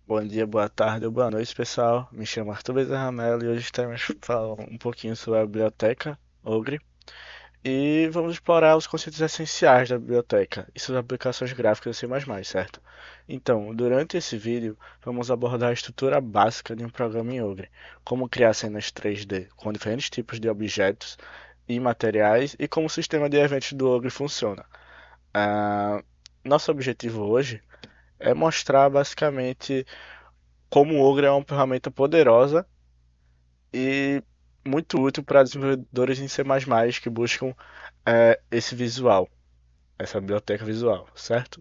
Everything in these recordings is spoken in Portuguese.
Bom dia, boa tarde ou boa noite, pessoal. Me chamo Arthur Bezerra Mello e hoje estaremos falando um pouquinho sobre a biblioteca Ogre e vamos explorar os conceitos essenciais da biblioteca e suas aplicações gráficas e C++, certo? Então, durante esse vídeo, vamos abordar a estrutura básica de um programa em Ogre, como criar cenas 3D com diferentes tipos de objetos e materiais e como o sistema de eventos do Ogre funciona. Ah, Nosso objetivo hoje é mostrar basicamente como o Ogre é uma ferramenta poderosa e muito útil para desenvolvedores em C++ que buscam esse visual, essa biblioteca visual, certo?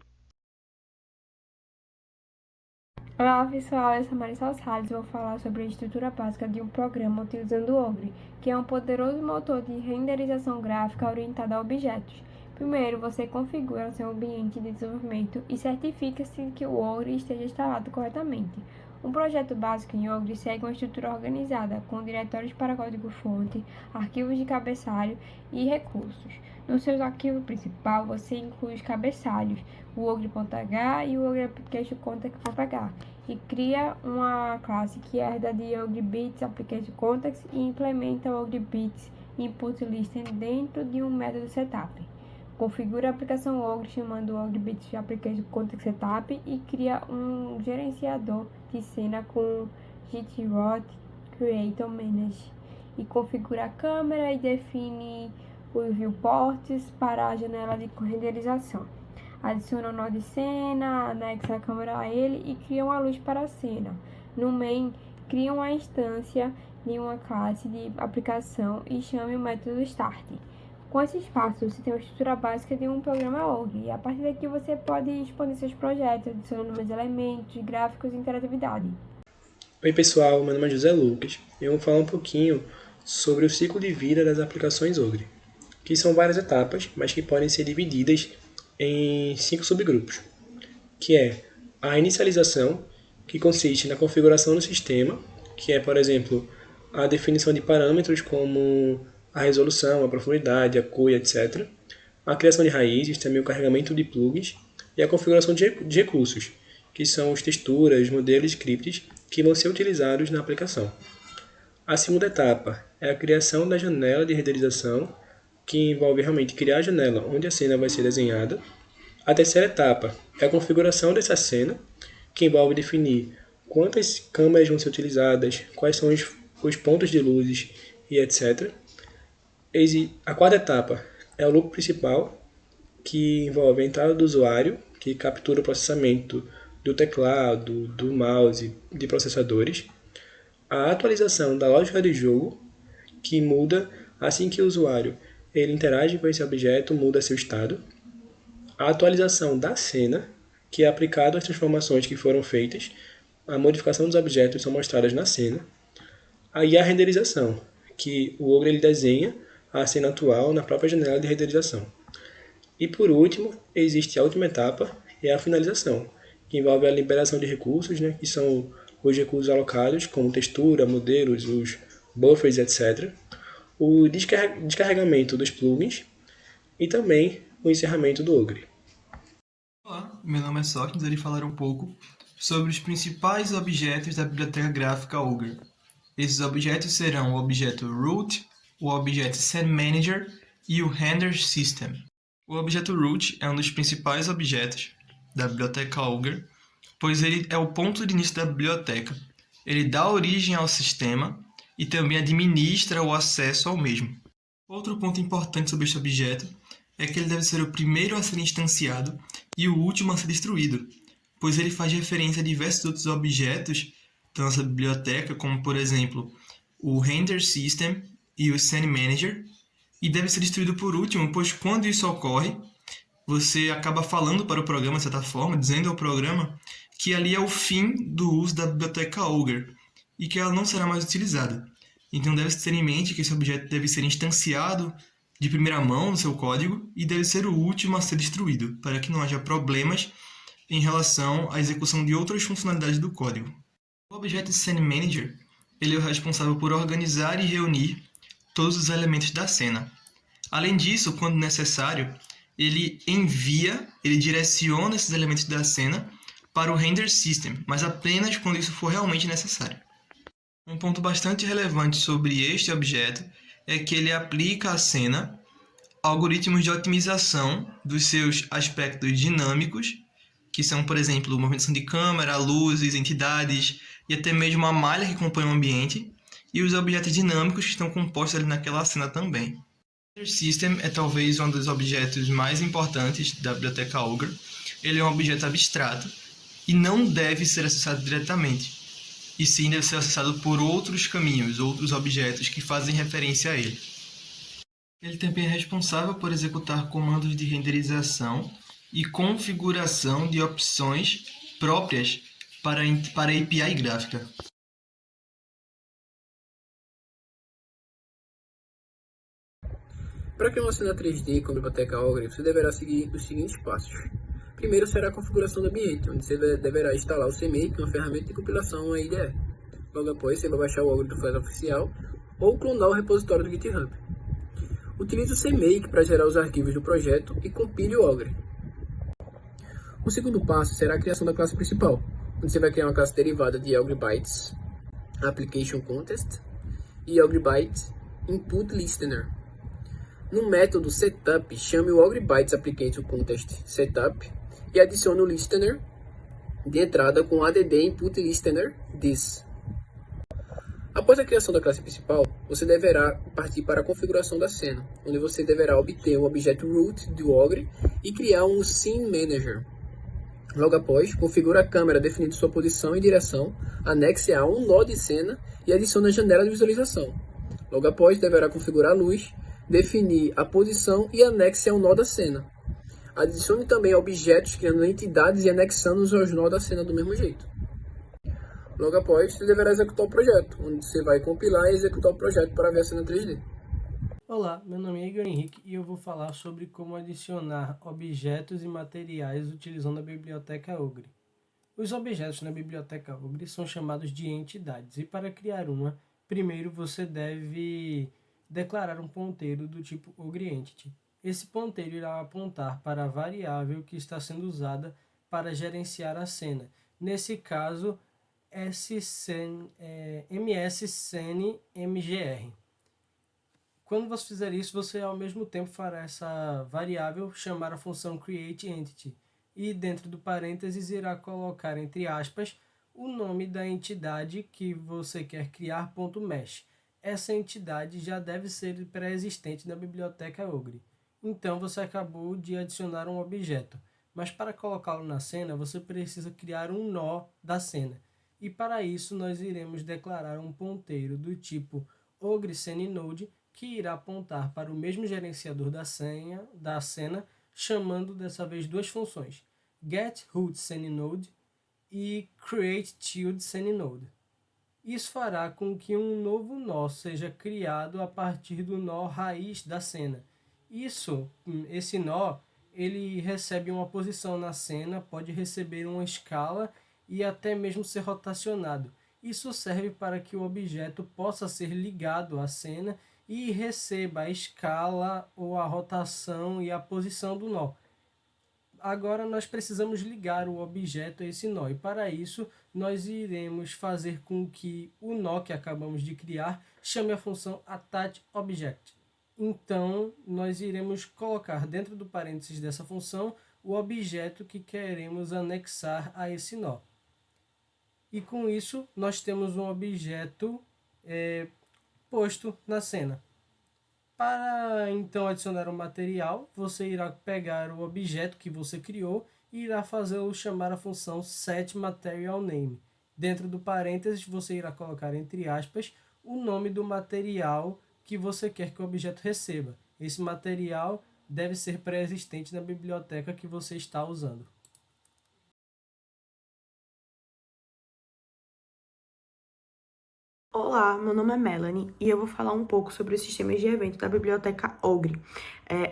Olá pessoal, eu sou Marisol Salles e vou falar sobre a estrutura básica de um programa utilizando o Ogre, que é um poderoso motor de renderização gráfica orientado a objetos. Primeiro, você configura seu ambiente de desenvolvimento e certifica-se que o Ogre esteja instalado corretamente. Um projeto básico em Ogre segue uma estrutura organizada, com diretórios para código-fonte, arquivos de cabeçalho e recursos. No seu arquivo principal, você inclui os cabeçalhos, o ogre.h e o ogre.application.context.h, e cria uma classe que herda de ogrebits application context e implementa o ogrebits input listen dentro de um método setup. Configura a aplicação Ogre chamando o ogrebits application context setup e cria um gerenciador de cena com git-rot creator manage, e configura a câmera e define os viewports para a janela de renderização. Adiciona um nó de cena, anexa a câmera a ele e cria uma luz para a cena. No main, cria uma instância de uma classe de aplicação e chame o método start. Com esses passos, você tem uma estrutura básica de um programa Ogre, e a partir daqui você pode expandir seus projetos, adicionando mais elementos, gráficos e interatividade. Oi pessoal, meu nome é José Lucas e eu vou falar um pouquinho sobre o ciclo de vida das aplicações Ogre, que são várias etapas, mas que podem ser divididas em 5 subgrupos, que é a inicialização, que consiste na configuração do sistema, que é, por exemplo, a definição de parâmetros como a resolução, a profundidade, a cor, etc. A criação de raízes, também o carregamento de plugins e a configuração de recursos, que são as texturas, modelos e scripts que vão ser utilizados na aplicação. A segunda etapa é a criação da janela de renderização, que envolve realmente criar a janela onde a cena vai ser desenhada. A terceira etapa é a configuração dessa cena, que envolve definir quantas câmeras vão ser utilizadas, quais são os pontos de luzes e etc. A quarta etapa é o loop principal, que envolve a entrada do usuário, que captura o processamento do teclado, do mouse, de processadores. A atualização da lógica de jogo, que muda assim que o usuário ele interage com esse objeto, muda seu estado. A atualização da cena, que é aplicado às transformações que foram feitas. A modificação dos objetos são mostradas na cena. Aí a renderização, que o Ogre ele desenha a cena atual na própria janela de renderização. E por último, existe a última etapa, é a finalização, que envolve a liberação de recursos, né, que são os recursos alocados, como textura, modelos, os buffers, etc. O descarregamento dos plugins e também o encerramento do Ogre. Olá, meu nome é Sócrates e irei falar um pouco sobre os principais objetos da biblioteca gráfica Ogre. Esses objetos serão o objeto root, o objeto SceneManager e o render system. O objeto root é um dos principais objetos da biblioteca Ogre, pois ele é o ponto de início da biblioteca. Ele dá origem ao sistema e também administra o acesso ao mesmo. Outro ponto importante sobre este objeto é que ele deve ser o primeiro a ser instanciado e o último a ser destruído, pois ele faz referência a diversos outros objetos da nossa biblioteca, como por exemplo o Render System e o Scene Manager, e deve ser destruído por último, pois quando isso ocorre, você acaba falando para o programa, de certa forma, dizendo ao programa que ali é o fim do uso da biblioteca Ogre e que ela não será mais utilizada. Então deve-se ter em mente que esse objeto deve ser instanciado de primeira mão no seu código e deve ser o último a ser destruído, para que não haja problemas em relação à execução de outras funcionalidades do código. O objeto Scene Manager ele é o responsável por organizar e reunir todos os elementos da cena. Além disso, quando necessário, ele direciona esses elementos da cena para o render system, mas apenas quando isso for realmente necessário. Um ponto bastante relevante sobre este objeto é que ele aplica à cena algoritmos de otimização dos seus aspectos dinâmicos, que são, por exemplo, movimentação de câmera, luzes, entidades e até mesmo a malha que compõe o ambiente, e os objetos dinâmicos que estão compostos ali naquela cena também. O Render System é talvez um dos objetos mais importantes da biblioteca Ogre. Ele é um objeto abstrato e não deve ser acessado diretamente, e sim deve ser acessado por outros caminhos, outros objetos que fazem referência a ele. Ele também é responsável por executar comandos de renderização e configuração de opções próprias para a API gráfica. Para criar uma cena 3D com a biblioteca Ogre, você deverá seguir os seguintes passos. Primeiro será a configuração do ambiente, onde você deverá instalar o CMake, uma ferramenta de compilação a IDE. Logo após, você vai baixar o Ogre do Flash oficial ou clonar o repositório do GitHub. Utilize o CMake para gerar os arquivos do projeto e compile o Ogre. O segundo passo será a criação da classe principal, onde você vai criar uma classe derivada de OgreBytes Application Context e OgreBytes Input Listener. No método setup, chame o OgreBytes Application Context Setup e adicione o listener de entrada com add input listener this. Após a criação da classe principal, você deverá partir para a configuração da cena, onde você deverá obter o objeto root do Ogre e criar um Scene Manager. Logo após, configure a câmera definindo sua posição e direção, anexe a um nó de cena e adicione a janela de visualização. Logo após, deverá configurar a luz, definir a posição e anexe a um nó da cena. Adicione também objetos criando entidades e anexando-os aos nós da cena do mesmo jeito. Logo após, você deverá executar o projeto, onde você vai compilar e executar o projeto para ver a cena 3D. Olá, meu nome é Igor Henrique e eu vou falar sobre como adicionar objetos e materiais utilizando a biblioteca Ogre. Os objetos na biblioteca Ogre são chamados de entidades, e para criar uma, primeiro você deve declarar um ponteiro do tipo OgreEntity. Esse ponteiro irá apontar para a variável que está sendo usada para gerenciar a cena. Nesse caso, mscene.mgr. Quando você fizer isso, você ao mesmo tempo fará essa variável chamar a função createEntity e dentro do parênteses irá colocar entre aspas o nome da entidade que você quer criar .mesh. Essa entidade já deve ser pré-existente na biblioteca Ogre. Então você acabou de adicionar um objeto, mas para colocá-lo na cena você precisa criar um nó da cena. E para isso nós iremos declarar um ponteiro do tipo OgreSceneNode que irá apontar para o mesmo gerenciador da cena, chamando dessa vez duas funções, getRootSceneNode e createTildSceneNode. Isso fará com que um novo nó seja criado a partir do nó raiz da cena. Esse nó, ele recebe uma posição na cena, pode receber uma escala e até mesmo ser rotacionado. Isso serve para que o objeto possa ser ligado à cena e receba a escala ou a rotação e a posição do nó. Agora nós precisamos ligar o objeto a esse nó e para isso nós iremos fazer com que o nó que acabamos de criar chame a função attachObject. Então nós iremos colocar dentro do parênteses dessa função o objeto que queremos anexar a esse nó. E com isso nós temos um objeto posto na cena. Para então adicionar um material, você irá pegar o objeto que você criou e irá fazê-lo chamar a função setMaterialName. Dentro do parênteses, você irá colocar entre aspas o nome do material que você quer que o objeto receba. Esse material deve ser pré-existente na biblioteca que você está usando. Olá, meu nome é Melanie e eu vou falar um pouco sobre os sistemas de evento da biblioteca Ogre.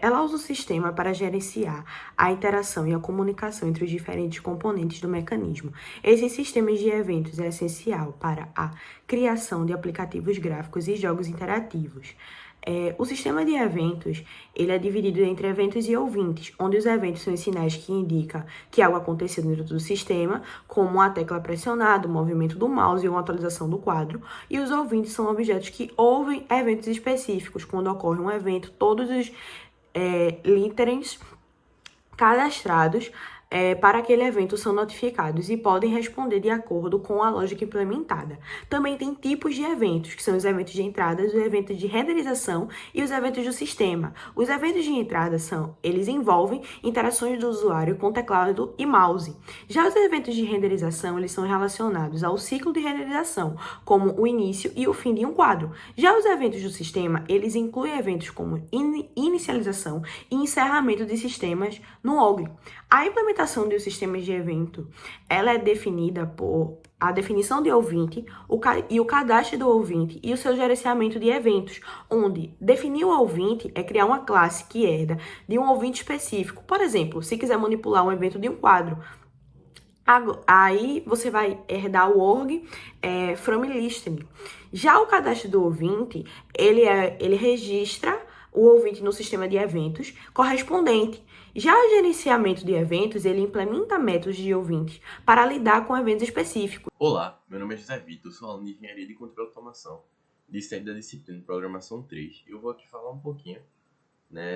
Ela usa o sistema para gerenciar a interação e a comunicação entre os diferentes componentes do mecanismo. Esse sistema de eventos é essencial para a criação de aplicativos gráficos e jogos interativos. O sistema de eventos, ele é dividido entre eventos e ouvintes, onde os eventos são os sinais que indicam que algo aconteceu dentro do sistema, como uma tecla pressionada, o movimento do mouse e uma atualização do quadro, e os ouvintes são objetos que ouvem eventos específicos. Quando ocorre um evento, todos os literens cadastrados para aquele evento são notificados e podem responder de acordo com a lógica implementada. Também tem tipos de eventos, que são os eventos de entrada, os eventos de renderização e os eventos do sistema. Os eventos de entrada eles envolvem interações do usuário com teclado e mouse. Já os eventos de renderização, eles são relacionados ao ciclo de renderização, como o início e o fim de um quadro. Já os eventos do sistema, eles incluem eventos como inicialização e encerramento de sistemas no Ogre. A implementação de sistemas de evento, ela é definida por a definição de ouvinte e o cadastro do ouvinte e o seu gerenciamento de eventos, onde definir o ouvinte é criar uma classe que herda de um ouvinte específico. Por exemplo, se quiser manipular um evento de um quadro, aí você vai herdar o org from listening. Já o cadastro do ouvinte, ele registra o ouvinte no sistema de eventos correspondente. Já o gerenciamento de eventos, ele implementa métodos de ouvintes para lidar com eventos específicos. Olá, meu nome é José Vitor, sou aluno de Engenharia de Controle e Automação, discente da disciplina de Programação 3. Eu vou aqui falar um pouquinho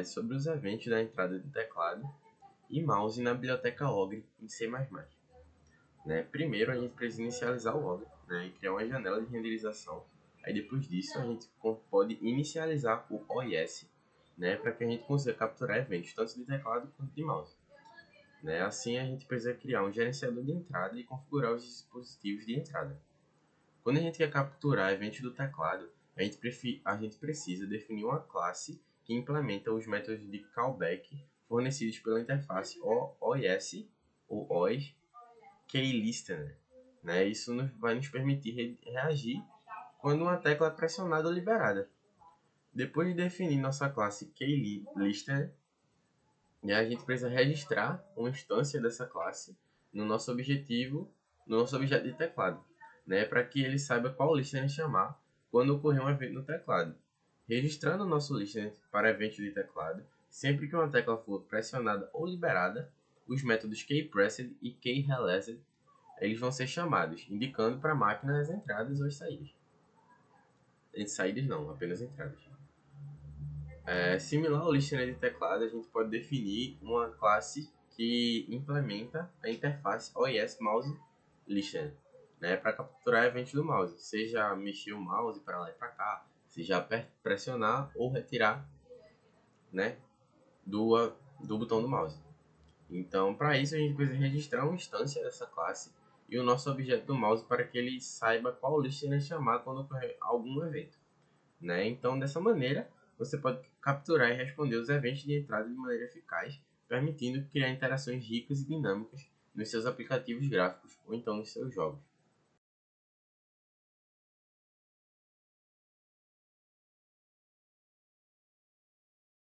sobre os eventos da entrada de teclado e mouse na biblioteca Ogre em C++. Primeiro, a gente precisa inicializar o Ogre e criar uma janela de renderização. Aí depois disso, a gente pode inicializar o OS, para que a gente consiga capturar eventos tanto de teclado quanto de mouse. Assim, a gente precisa criar um gerenciador de entrada e configurar os dispositivos de entrada. Quando a gente quer capturar eventos do teclado, a gente precisa definir uma classe que implementa os métodos de callback fornecidos pela interface OS ou OS KeyListener. Isso vai nos permitir reagir quando uma tecla é pressionada ou liberada. Depois de definir nossa classe KeyListener, a gente precisa registrar uma instância dessa classe no nosso objeto de teclado, para que ele saiba qual listener chamar quando ocorrer um evento no teclado. Registrando o nosso listener para eventos de teclado, sempre que uma tecla for pressionada ou liberada, os métodos keyPressed e keyReleased eles vão ser chamados, indicando para a máquina as entradas ou as saídas. Saídas não, apenas entradas. Similar ao listener de teclado, a gente pode definir uma classe que implementa a interface OS Mouse Listener, para capturar eventos do mouse, seja mexer o mouse para lá e para cá, seja pressionar ou retirar do botão do mouse. Então, para isso, a gente precisa registrar uma instância dessa classe e o nosso objeto do mouse para que ele saiba qual listener chamar quando ocorrer algum evento. Então, dessa maneira, você pode capturar e responder os eventos de entrada de maneira eficaz, permitindo criar interações ricas e dinâmicas nos seus aplicativos gráficos ou então nos seus jogos.